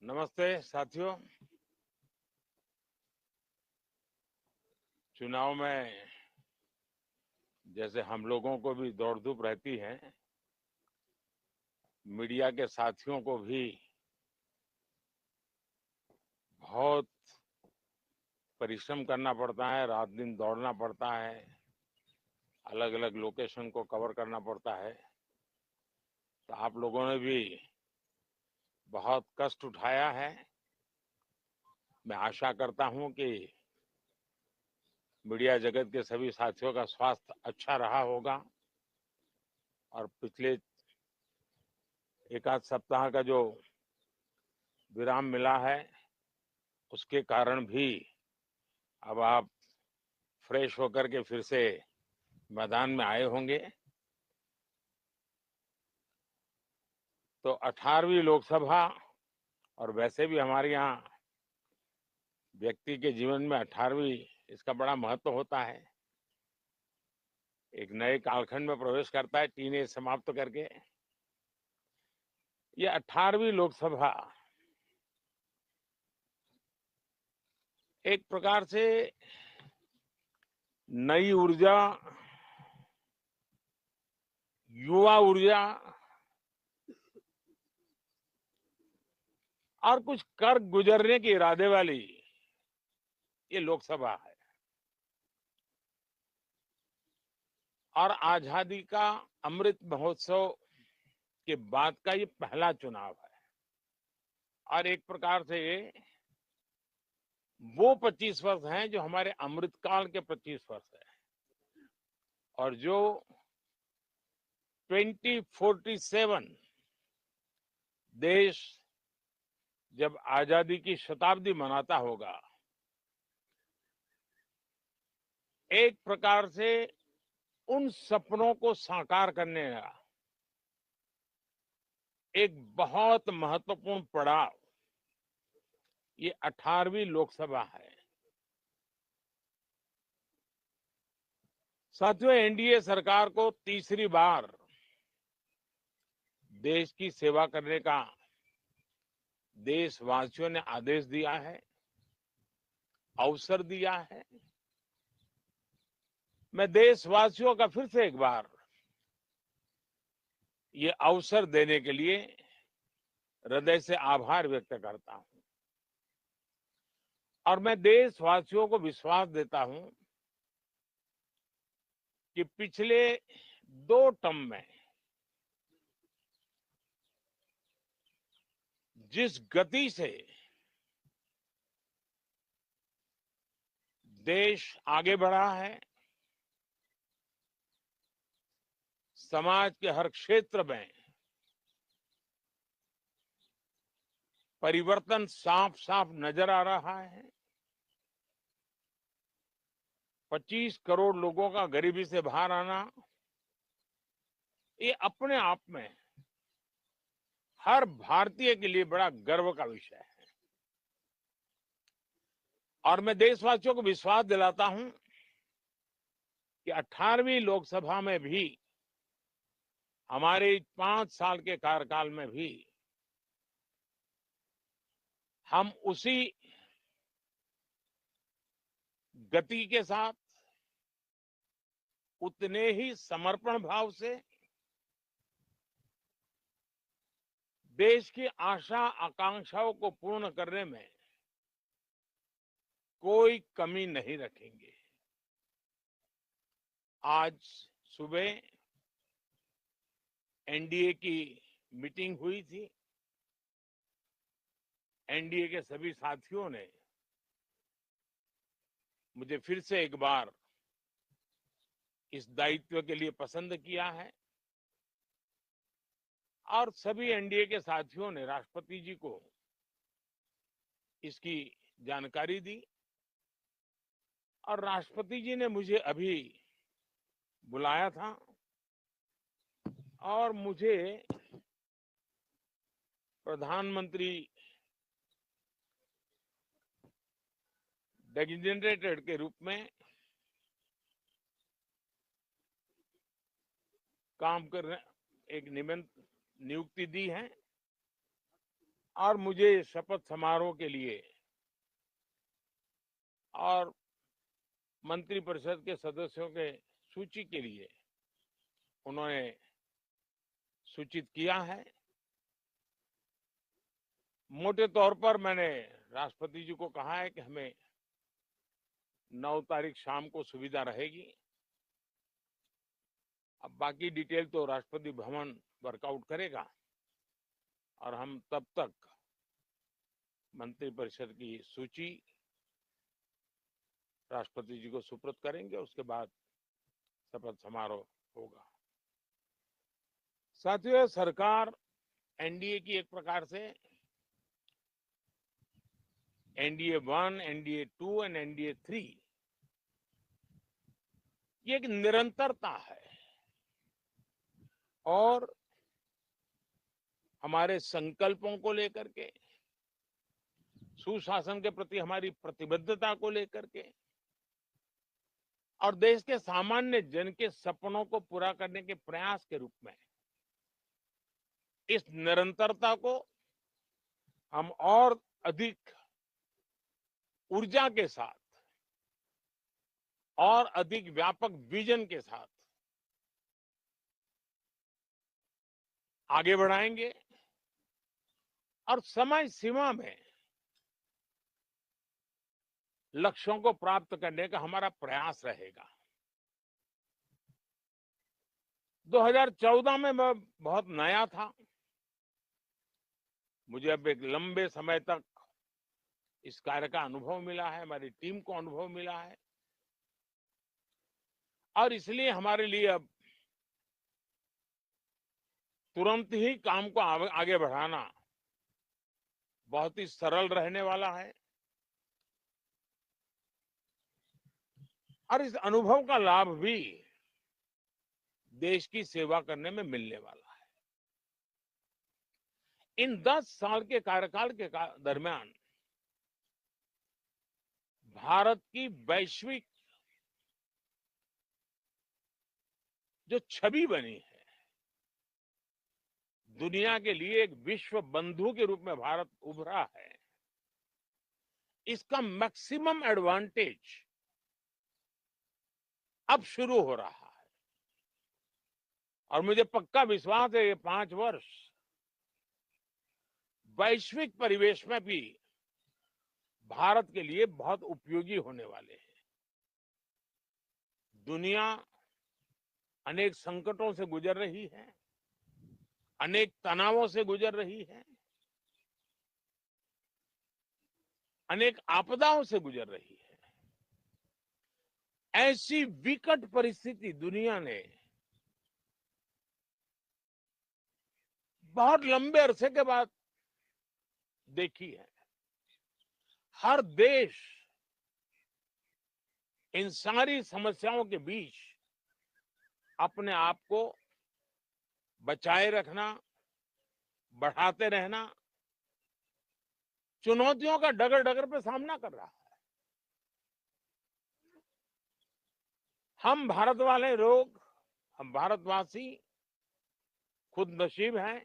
नमस्ते साथियों। चुनाव में जैसे हम लोगों को भी दौड़ धूप रहती है, मीडिया के साथियों को भी बहुत परिश्रम करना पड़ता है, रात दिन दौड़ना पड़ता है, अलग अलग लोकेशन को कवर करना पड़ता है। तो आप लोगों ने भी बहुत कष्ट उठाया है। मैं आशा करता हूं कि मीडिया जगत के सभी साथियों का स्वास्थ्य अच्छा रहा होगा और पिछले एक आध सप्ताह का जो विराम मिला है उसके कारण भी अब आप फ्रेश होकर के फिर से मैदान में आए होंगे। तो 18वीं लोकसभा, और वैसे भी हमारे यहाँ व्यक्ति के जीवन में 18वीं इसका बड़ा महत्व होता है। एक नए कालखंड में प्रवेश करता है, टीनेज समाप्त करके। ये 18वीं लोकसभा एक प्रकार से नई ऊर्जा, युवा ऊर्जा और कुछ कर गुजरने के इरादे वाली ये लोकसभा है। और आजादी का अमृत महोत्सव के बाद का ये पहला चुनाव है। और एक प्रकार से ये वो 25 वर्ष हैं जो हमारे अमृतकाल के 25 वर्ष है, और जो 2047 देश जब आजादी की शताब्दी मनाता होगा, एक प्रकार से उन सपनों को साकार करने का एक बहुत महत्वपूर्ण पड़ाव ये 18वीं लोकसभा है। साथियों, एनडीए सरकार को तीसरी बार देश की सेवा करने का देशवासियों ने आदेश दिया है, अवसर दिया है। मैं देशवासियों का फिर से एक बार ये अवसर देने के लिए हृदय से आभार व्यक्त करता हूं। और मैं देशवासियों को विश्वास देता हूं कि पिछले 2 टर्म में जिस गति से देश आगे बढ़ा है, समाज के हर क्षेत्र में परिवर्तन साफ साफ नजर आ रहा है। 25 करोड़ लोगों का गरीबी से बाहर आना, ये अपने आप में हर भारतीय के लिए बड़ा गर्व का विषय है। और मैं देशवासियों को विश्वास दिलाता हूं कि 18वीं लोकसभा में भी, हमारे 5 साल के कार्यकाल में भी, हम उसी गति के साथ, उतने ही समर्पण भाव से देश की आशा आकांक्षाओं को पूर्ण करने में कोई कमी नहीं रखेंगे। आज सुबह एनडीए की मीटिंग हुई थी। एनडीए के सभी साथियों ने मुझे फिर से एक बार इस दायित्व के लिए पसंद किया है, और सभी एनडीए के साथियों ने राष्ट्रपति जी को इसकी जानकारी दी। और राष्ट्रपति जी ने मुझे अभी बुलाया था और मुझे प्रधानमंत्री डेजिग्नेटेड के रूप में काम करने एक नियुक्ति दी है। और मुझे शपथ समारोह के लिए और मंत्रिपरिषद के सदस्यों के सूची के लिए उन्होंने सूचित किया है। मोटे तौर पर मैंने राष्ट्रपति जी को कहा है कि हमें 9 तारीख शाम को सुविधा रहेगी। अब बाकी डिटेल तो राष्ट्रपति भवन वर्कआउट करेगा और हम तब तक मंत्रिपरिषद की सूची राष्ट्रपति जी को सुपुर्द करेंगे। उसके बाद शपथ समारोह होगा। साथियों, सरकार एनडीए की एक प्रकार से एनडीए 1, एनडीए 2 और एनडीए 3 ये एक निरंतरता है और हमारे संकल्पों को लेकर के, सुशासन के प्रति हमारी प्रतिबद्धता को लेकर के और देश के सामान्य जन के सपनों को पूरा करने के प्रयास के रूप में इस निरंतरता को हम और अधिक ऊर्जा के साथ और अधिक व्यापक विजन के साथ आगे बढ़ाएंगे और समय सीमा में लक्ष्यों को प्राप्त करने का हमारा प्रयास रहेगा। 2014 में मैं बहुत नया था। मुझे अब एक लंबे समय तक इस कार्य का अनुभव मिला है, हमारी टीम को अनुभव मिला है और इसलिए हमारे लिए अब तुरंत ही काम को आगे बढ़ाना बहुत ही सरल रहने वाला है और इस अनुभव का लाभ भी देश की सेवा करने में मिलने वाला है। इन 10 साल के कार्यकाल के दरमियान भारत की वैश्विक जो छवि बनी है, दुनिया के लिए एक विश्व बंधु के रूप में भारत उभरा है, इसका मैक्सिमम एडवांटेज अब शुरू हो रहा है और मुझे पक्का विश्वास है ये 5 वर्ष वैश्विक परिवेश में भी भारत के लिए बहुत उपयोगी होने वाले हैं। दुनिया अनेक संकटों से गुजर रही है, अनेक तनावों से गुजर रही है, अनेक आपदाओं से गुजर रही है। ऐसी विकट परिस्थिति दुनिया ने बहुत लंबे अरसे के बाद देखी है। हर देश इन सारी समस्याओं के बीच अपने आप को बचाए रखना, बढ़ाते रहना, चुनौतियों का डगर डगर पे सामना कर रहा है। हम भारत वाले लोग, हम भारतवासी खुद नसीब हैं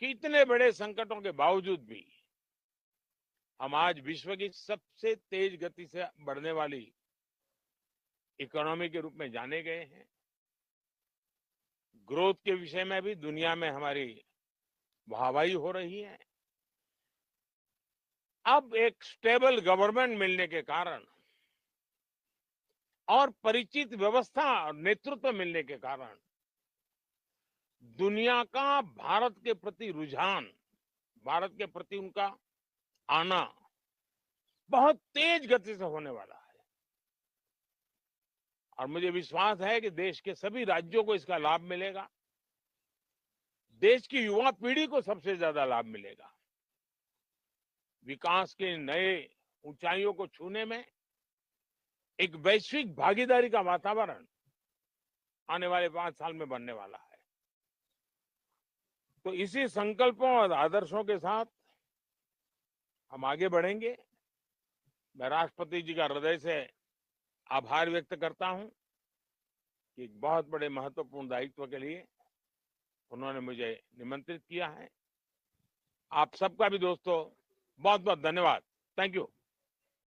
कि इतने बड़े संकटों के बावजूद भी हम आज विश्व की सबसे तेज गति से बढ़ने वाली इकोनॉमी के रूप में जाने गए हैं। ग्रोथ के विषय में भी दुनिया में हमारी वाहवाही हो रही है। अब एक स्टेबल गवर्नमेंट मिलने के कारण और परिचित व्यवस्था और नेतृत्व मिलने के कारण दुनिया का भारत के प्रति रुझान, भारत के प्रति उनका आना बहुत तेज गति से होने वाला है और मुझे विश्वास है कि देश के सभी राज्यों को इसका लाभ मिलेगा। देश की युवा पीढ़ी को सबसे ज्यादा लाभ मिलेगा। विकास के नए ऊंचाइयों को छूने में एक वैश्विक भागीदारी का वातावरण आने वाले 5 साल में बनने वाला है। तो इसी संकल्पों और आदर्शों के साथ हम आगे बढ़ेंगे। मैं राष्ट्रपति जी का हृदय से आभार व्यक्त करता हूं कि एक बहुत बड़े महत्वपूर्ण दायित्व के लिए उन्होंने मुझे निमंत्रित किया है आप सबका भी दोस्तों बहुत बहुत धन्यवाद। Thank you.